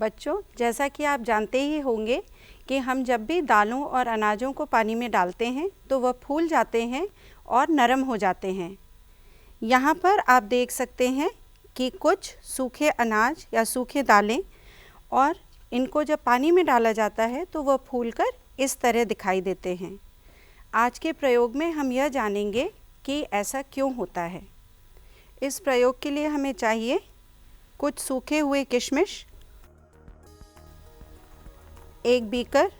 बच्चों, जैसा कि आप जानते ही होंगे कि हम जब भी दालों और अनाजों को पानी में डालते हैं तो वह फूल जाते हैं और नरम हो जाते हैं। यहाँ पर आप देख सकते हैं कि कुछ सूखे अनाज या सूखे दालें, और इनको जब पानी में डाला जाता है तो वह फूलकर इस तरह दिखाई देते हैं। आज के प्रयोग में हम यह जानेंगे कि ऐसा क्यों होता है। इस प्रयोग के लिए हमें चाहिए कुछ सूखे हुए किशमिश, एक बीकर,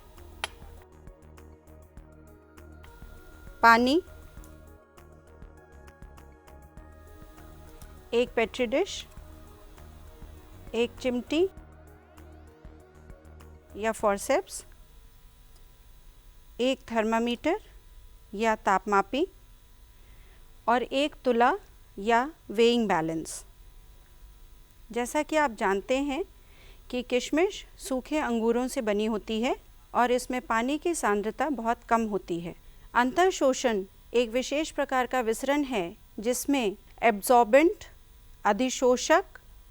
पानी, एक पेट्री डिश, एक चिमटी या फॉरसेप्स, एक थर्मामीटर या तापमापी और एक तुला या वेइंग बैलेंस। जैसा कि आप जानते हैं कि किशमिश सूखे अंगूरों से बनी होती है और इसमें पानी की सांद्रता बहुत कम होती है। अंतःशोषण एक विशेष प्रकार का विसरण है जिसमें एब्जॉर्बेंट, अधिशोषक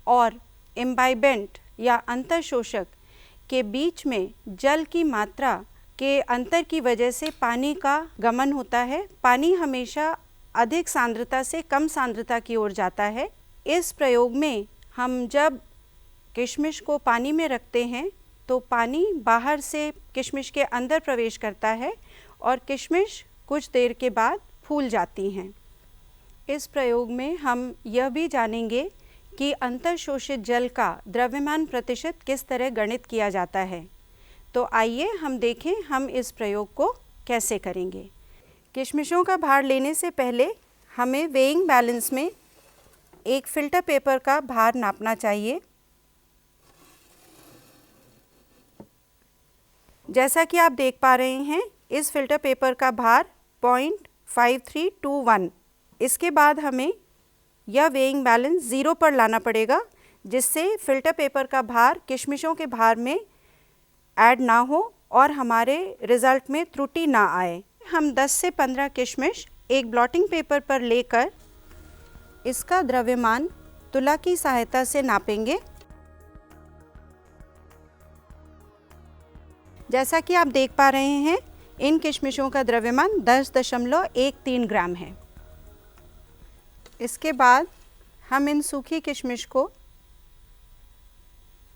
और इम्बाइबेंट या अंतःशोषक के बीच में जल की मात्रा के अंतर की वजह से पानी का गमन होता है। पानी हमेशा अधिक सांद्रता से कम सांद्रता की ओर जाता है। इस प्रयोग में हम जब किशमिश को पानी में रखते हैं तो पानी बाहर से किशमिश के अंदर प्रवेश करता है और किशमिश कुछ देर के बाद फूल जाती हैं। इस प्रयोग में हम यह भी जानेंगे कि अंतःशोषित जल का द्रव्यमान प्रतिशत किस तरह गणित किया जाता है। तो आइए हम देखें हम इस प्रयोग को कैसे करेंगे। किशमिशों का भार लेने से पहले हमें वेइंग बैलेंस में एक फ़िल्टर पेपर का भार नापना चाहिए। जैसा कि आप देख पा रहे हैं, इस फ़िल्टर पेपर का भार 0.5321। इसके बाद हमें यह वेइंग बैलेंस 0 पर लाना पड़ेगा, जिससे फ़िल्टर पेपर का भार किशमिशों के भार में ऐड ना हो और हमारे रिज़ल्ट में त्रुटि ना आए। हम 10 से 15 किशमिश एक ब्लॉटिंग पेपर पर लेकर इसका द्रव्यमान तुला की सहायता से नापेंगे। जैसा कि आप देख पा रहे हैं, इन किशमिशों का द्रव्यमान 10.13 ग्राम है। इसके बाद हम इन सूखी किशमिश को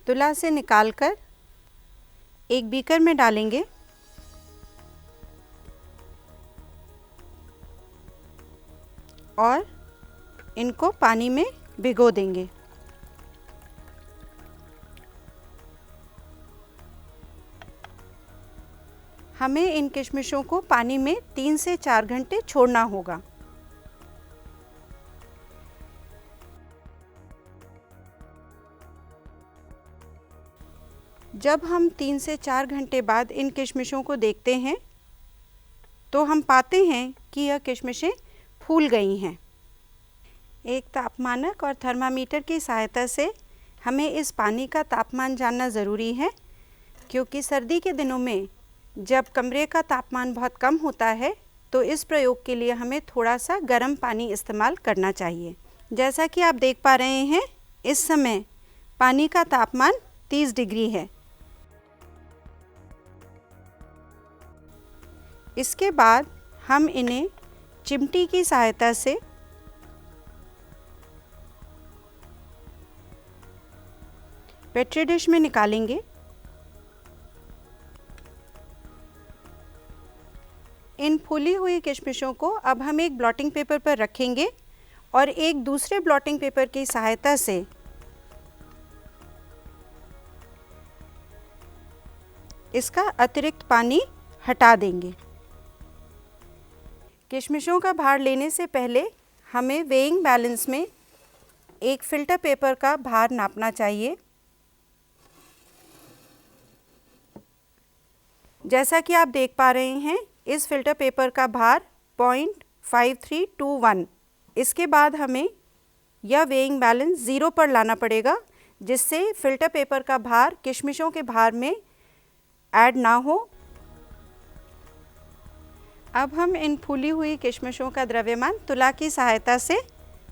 तुला से निकालकर एक बीकर में डालेंगे और इनको पानी में भिगो देंगे। हमें इन किशमिशों को पानी में 3 से 4 घंटे छोड़ना होगा। जब हम 3 से 4 घंटे बाद इन किशमिशों को देखते हैं तो हम पाते हैं कि यह किशमिशें फूल गई हैं। एक तापमानक और थर्मामीटर की सहायता से हमें इस पानी का तापमान जानना ज़रूरी है, क्योंकि सर्दी के दिनों में जब कमरे का तापमान बहुत कम होता है तो इस प्रयोग के लिए हमें थोड़ा सा गर्म पानी इस्तेमाल करना चाहिए। जैसा कि आप देख पा रहे हैं, इस समय पानी का तापमान 30 डिग्री है। इसके बाद हम इन्हें चिमटी की सहायता से पेट्री डिश में निकालेंगे। इन फूली हुई किशमिशों को अब हम एक ब्लॉटिंग पेपर पर रखेंगे और एक दूसरे ब्लॉटिंग पेपर की सहायता से इसका अतिरिक्त पानी हटा देंगे। किशमिशों का भार लेने से पहले हमें वेइंग बैलेंस में एक फ़िल्टर पेपर का भार नापना चाहिए। जैसा कि आप देख पा रहे हैं, इस फ़िल्टर पेपर का भार 0.5321। इसके बाद हमें यह वेइंग बैलेंस 0 पर लाना पड़ेगा, जिससे फ़िल्टर पेपर का भार किशमिशों के भार में ऐड ना हो। अब हम इन फूली हुई किशमिशों का द्रव्यमान तुला की सहायता से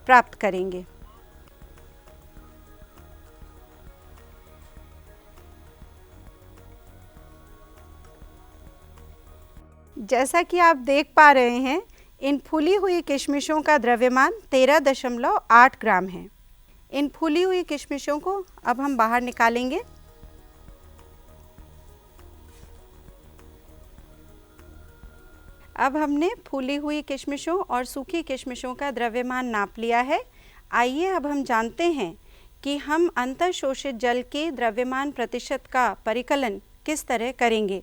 प्राप्त करेंगे। जैसा कि आप देख पा रहे हैं, इन फूली हुई किशमिशों का द्रव्यमान 13.8 ग्राम है। इन फूली हुई किशमिशों को अब हम बाहर निकालेंगे। अब हमने फूली हुई किशमिशों और सूखी किशमिशों का द्रव्यमान नाप लिया है। आइए अब हम जानते हैं कि हम अंतःशोषित जल के द्रव्यमान प्रतिशत का परिकलन किस तरह करेंगे।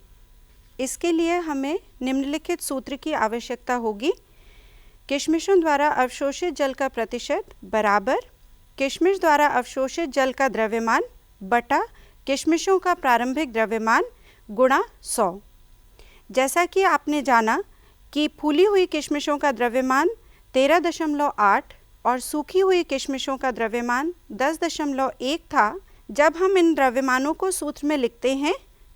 इसके लिए हमें निम्नलिखित सूत्र की आवश्यकता होगी। किशमिशों द्वारा अवशोषित जल का प्रतिशत बराबर किशमिश द्वारा अवशोषित जल का द्रव्यमान बटा किशमिशों का प्रारंभिक द्रव्यमान गुणा 100। जैसा कि आपने जाना कि फूली हुई किशमिशों का द्रव्यमान 13.8 और सूखी हुई किशमिशों का द्रव्यमान 10.1 था। जब हम इन द्रव्यमानों को सूत्र में लिखते हैं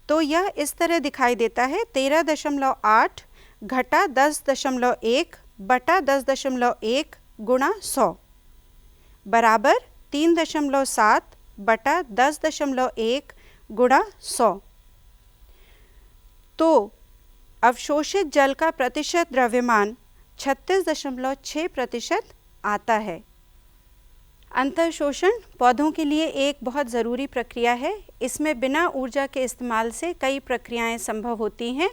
तो यह इस तरह दिखाई देता है, 13.8 घटा 10.1 बटा 10.1 गुणा 100 बराबर 3.7 बटा 10.1 गुणा 100। तो अवशोषित जल का प्रतिशत द्रव्यमान 36.6% आता है। अंतःशोषण पौधों के लिए एक बहुत ज़रूरी प्रक्रिया है। इसमें बिना ऊर्जा के इस्तेमाल से कई प्रक्रियाएं संभव होती हैं।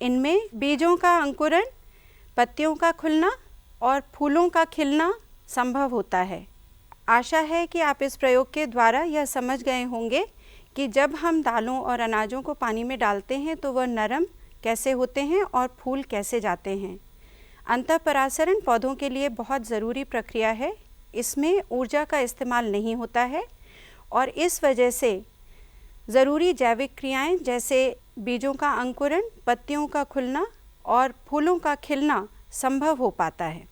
इनमें बीजों का अंकुरण, पत्तियों का खुलना और फूलों का खिलना संभव होता है। आशा है कि आप इस प्रयोग के द्वारा यह समझ गए होंगे कि जब हम दालों और अनाजों को पानी में डालते हैं तो वह नरम कैसे होते हैं और फूल कैसे जाते हैं। अंतःपरासरण पौधों के लिए बहुत ज़रूरी प्रक्रिया है। इसमें ऊर्जा का इस्तेमाल नहीं होता है और इस वजह से ज़रूरी जैविक क्रियाएं जैसे बीजों का अंकुरण, पत्तियों का खुलना और फूलों का खिलना संभव हो पाता है।